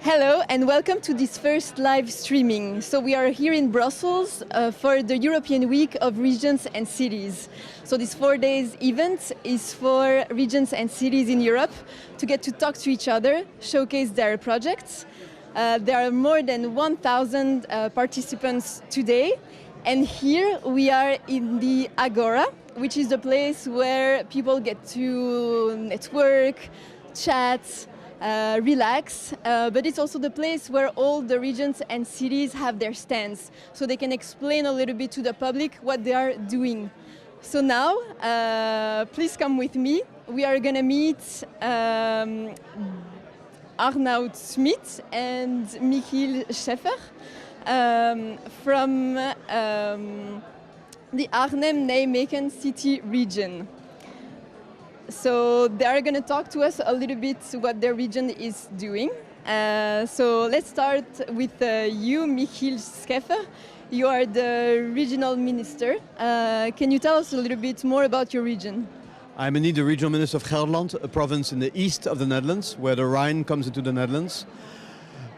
Hello and welcome to this first live streaming. So we are here in Brussels for the European Week of Regions and Cities. So this 4 days event is for regions and cities in Europe to get to talk to each other, showcase their projects. There are more than 1,000 participants today. And here we are in the Agora, which is the place where people get to network, chat, relax, but it's also the place where all the regions and cities have their stands, so they can explain a little bit to the public what they are doing. So now, please come with me. We are going to meet Arnoud Smit and Michiel Scheffer from the Arnhem-Nijmegen city region. So they are going to talk to us a little bit what their region is doing. So let's start with you, Michiel Scheffer. You are the regional minister. Can you tell us a little bit more about your region? I'm indeed the regional minister of Gelderland, a province in the east of the Netherlands, where the Rhine comes into the Netherlands.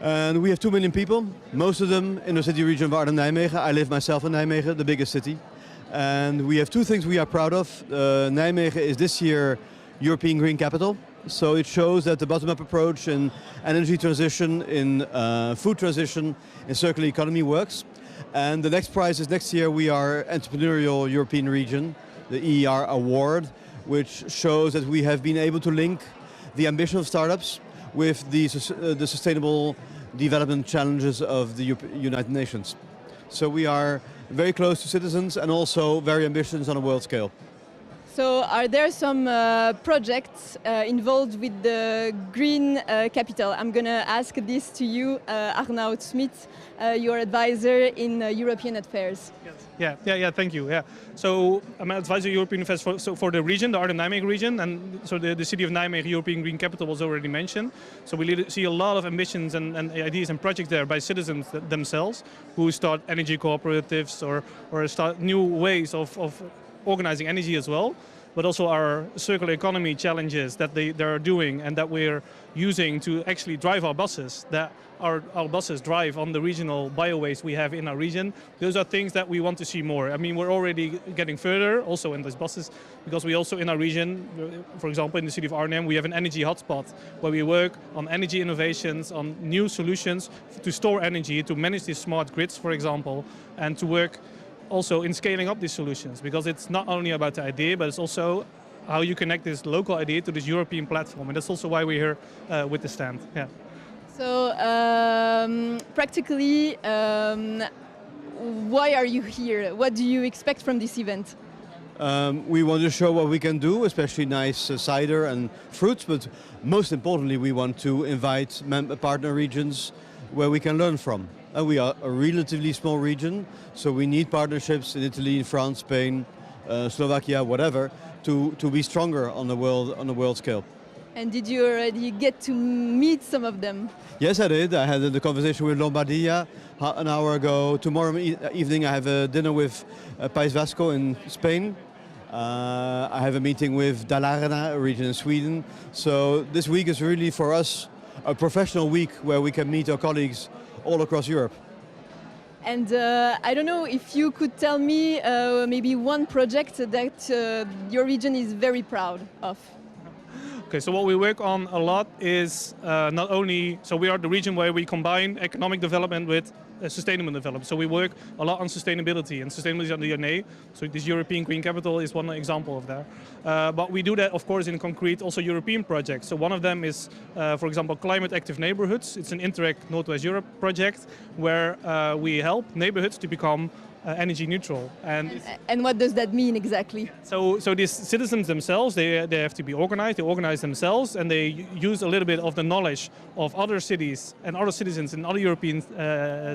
And we have 2 million people, most of them in the city region of Arnhem-Nijmegen. I live myself in Nijmegen, the biggest city. And we have 2 things we are proud of. Nijmegen is this year European Green Capital. So it shows that the bottom-up approach in energy transition, in food transition, in circular economy works. And the next prize is next year we are Entrepreneurial European Region, the EER Award, which shows that we have been able to link the ambition of startups with the sustainable development challenges of the United Nations. So we are very close to citizens and also very ambitious on a world scale. So are there some projects involved with the green capital? I'm going to ask this to you, Arnoud Smit, your advisor in European affairs. Yes. Thank you. Yeah. So I'm an advisor European affairs for the region, the Arnhem-Nijmegen region, and so the city of Nijmegen European Green Capital was already mentioned. So we see a lot of ambitions and ideas and projects there by citizens themselves who start energy cooperatives or start new ways of organizing energy as well, but also our circular economy challenges that they are doing and that we're using to actually drive our buses, that our buses drive on the regional biowaste we have in our region. Those are things that we want to see more. I mean, we're already getting further also in those buses because we also in our region, for example, in the city of Arnhem, we have an energy hotspot where we work on energy innovations, on new solutions to store energy, to manage these smart grids, for example, and to work also in scaling up these solutions, because it's not only about the idea, but it's also how you connect this local idea to this European platform, and that's also why we're here with the stand. Yeah. So practically, why are you here? What do you expect from this event? We want to show what we can do, especially nice cider and fruits, but most importantly, we want to invite partner regions where we can learn from. We are a relatively small region, so we need partnerships in Italy, in France, Spain, Slovakia, whatever, to be stronger on the world scale. And did you already get to meet some of them? Yes, I did. I had the conversation with Lombardia an hour ago. Tomorrow evening I have a dinner with País Vasco in Spain. I have a meeting with Dalarna, a region in Sweden. So this week is really for us a professional week where we can meet our colleagues all across Europe. And I don't know if you could tell me maybe one project that your region is very proud of. Okay, so what we work on a lot is not only, so we are the region where we combine economic development with sustainable development. So we work a lot on sustainability, and sustainability is on the DNA. So this European Green Capital is one example of that. But we do that, of course, in concrete, also European projects. So one of them is, for example, Climate Active Neighborhoods. It's an Interact Northwest Europe project where we help neighborhoods to become energy neutral. And what does that mean exactly? So these citizens themselves, they have to be organized, they organize themselves, and they use a little bit of the knowledge of other cities and other citizens in other European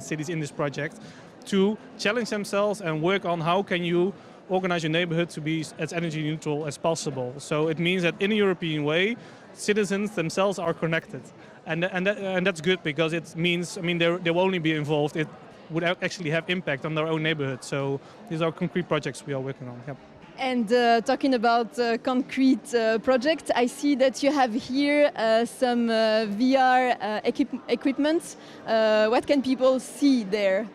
cities in this project to challenge themselves and work on how can you organize your neighborhood to be as energy neutral as possible. So it means that in a European way, citizens themselves are connected. And that's good because it means, I mean, they will only be involved. It would actually have impact on their own neighborhood. So these are concrete projects we are working on. Yep. And talking about concrete project, I see that you have here some VR equipment. What can people see there?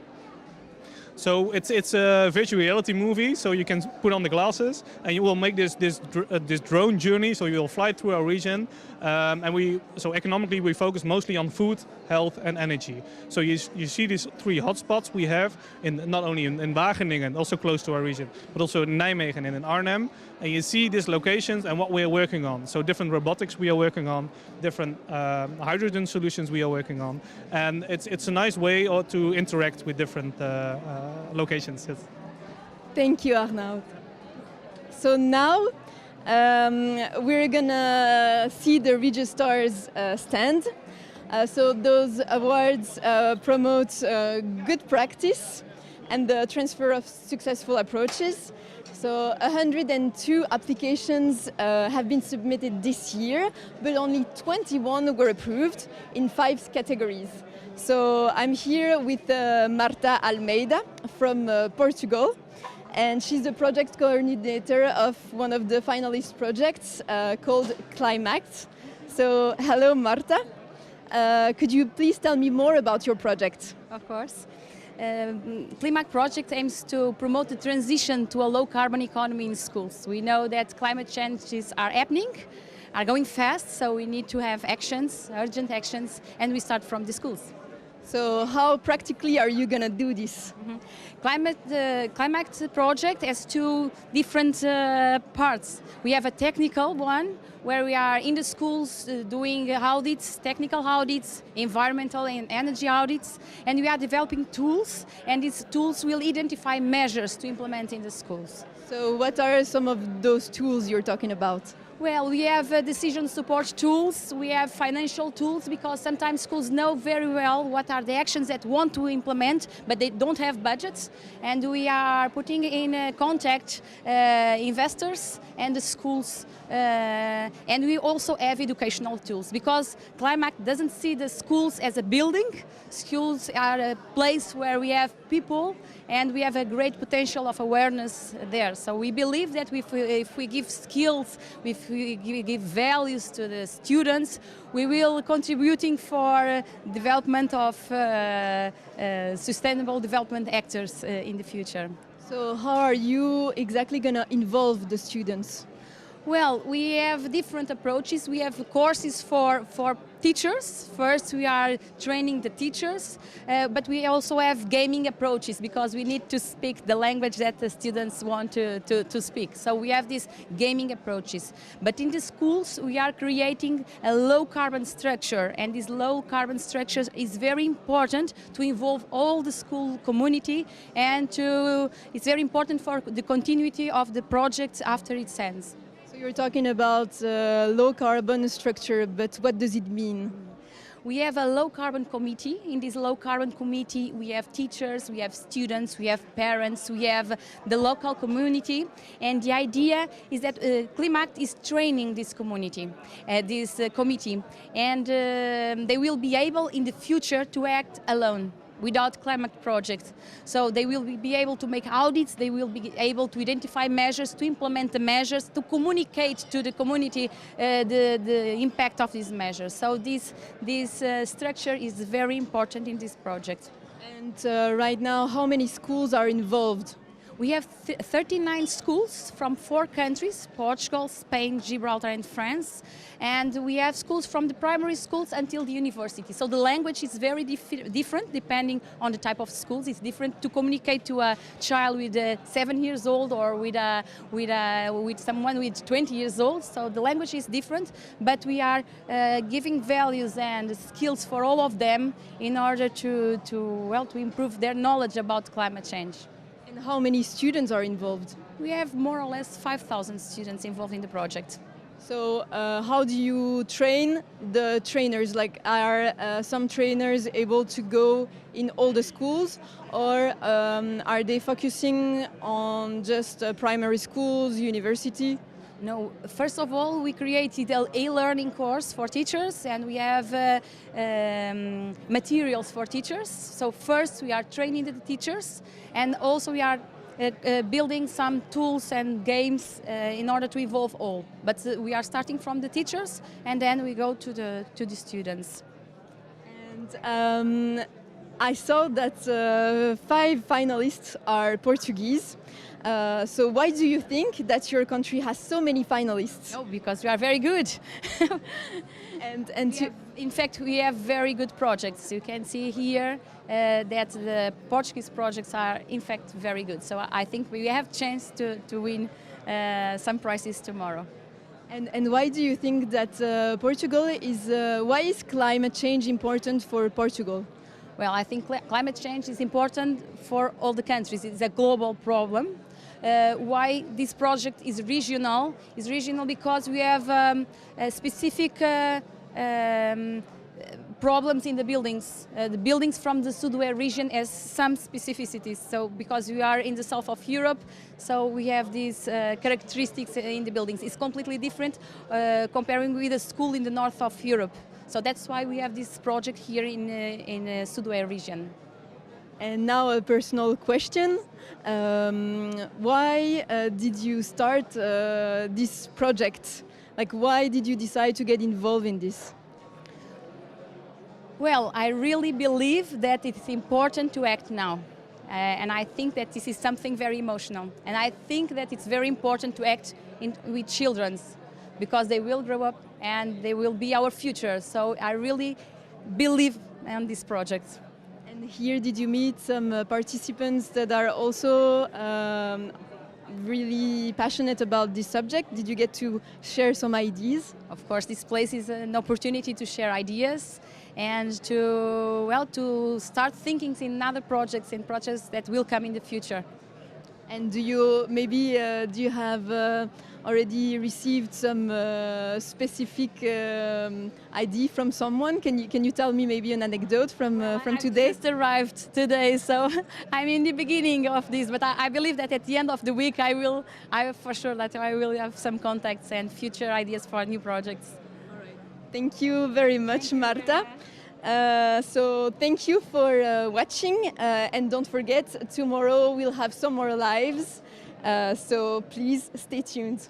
So it's a virtual reality movie. So you can put on the glasses, and you will make this drone journey. So you will fly through our region, and so economically we focus mostly on food, health, and energy. So you see these 3 hotspots we have not only in Wageningen, also close to our region, but also in Nijmegen and in Arnhem. And you see these locations and what we are working on. So different robotics we are working on, different hydrogen solutions we are working on, and it's a nice way to interact with different locations. Yes. Thank you, Arnaud. So now we're gonna see the Registrars stand. So those awards promote good practice and the transfer of successful approaches. So 102 applications have been submitted this year, but only 21 were approved in 5 categories. So I'm here with Marta Almeida from Portugal, and she's the project coordinator of one of the finalist projects called Climact. So hello, Marta. Could you please tell me more about your project? Of course. Climact project aims to promote the transition to a low-carbon economy in schools. We know that climate changes are happening, are going fast, so we need to have actions, urgent actions, and we start from the schools. So how practically are you going to do this? Climact project has 2 different parts. We have a technical one, where we are in the schools doing audits, technical audits, environmental and energy audits, and we are developing tools, and these tools will identify measures to implement in the schools. So what are some of those tools you're talking about? Well, we have decision support tools, we have financial tools, because sometimes schools know very well what are the actions that want to implement, but they don't have budgets. And we are putting in contact investors and the schools. And we also have educational tools, because Climact doesn't see the schools as a building. Schools are a place where we have people, and we have a great potential of awareness there. So we believe that if we give skills, if we give values to the students, we will contributing for development of sustainable development actors in the future. So how are you exactly going to involve the students? Well, we have different approaches. We have courses for teachers. First, we are training the teachers, but we also have gaming approaches, because we need to speak the language that the students want to speak. So we have these gaming approaches. But in the schools, we are creating a low-carbon structure, and this low-carbon structure is very important to involve all the school community, and it's very important for the continuity of the project after it ends. So you're talking about low carbon structure, but what does it mean? We have a low carbon committee. In this low carbon committee, we have teachers, we have students, we have parents, we have the local community. And the idea is that Climact is training this community, this committee, and they will be able in the future to act alone, without Climact projects. So they will be able to make audits, they will be able to identify measures, to implement the measures, to communicate to the community the impact of these measures. So this structure is very important in this project. And right now, how many schools are involved? We have 39 schools from 4 countries, Portugal, Spain, Gibraltar and France. And we have schools from the primary schools until the university. So the language is very different depending on the type of schools. It's different to communicate to a child with 7 years old or with someone with 20 years old. So the language is different, but we are giving values and skills for all of them in order to improve their knowledge about climate change. And how many students are involved? We have more or less 5,000 students involved in the project. So how do you train the trainers? Like, are some trainers able to go in all the schools, or are they focusing on just primary schools, university? No, first of all, we created an e-learning course for teachers, and we have materials for teachers. So first we are training the teachers, and also we are building some tools and games in order to involve all. But we are starting from the teachers, and then we go to the students. And I saw that 5 finalists are Portuguese. So why do you think that your country has so many finalists? Oh, because we are very good. And In fact, we have very good projects. You can see here that the Portuguese projects are in fact very good. So I think we have chance to win some prizes tomorrow. And why do you think that Portugal is? Why is climate change important for Portugal? Well, I think climate change is important for all the countries. It's a global problem. Why this project is regional? Is regional because we have specific problems in the buildings. The buildings from the Sudway region has some specificities. So because we are in the south of Europe, so we have these characteristics in the buildings. It's completely different comparing with a school in the north of Europe. So that's why we have this project here in Sudway region. And now a personal question. Why did you start this project? Like, why did you decide to get involved in this? Well, I really believe that it's important to act now. And I think that this is something very emotional. And I think that it's very important to act with children because they will grow up and they will be our future. So I really believe in this project. And here, did you meet some participants that are also really passionate about this subject? Did you get to share some ideas? Of course, this place is an opportunity to share ideas and to start thinking in other projects and projects that will come in the future. And do you have already received some specific idea from someone? Can you tell me maybe an anecdote from today? I just arrived today, so I'm in the beginning of this. But I believe that at the end of the week, I will have some contacts and future ideas for new projects. Thank you very much, Marta. So thank you for watching, and don't forget, tomorrow we'll have some more lives, so please stay tuned.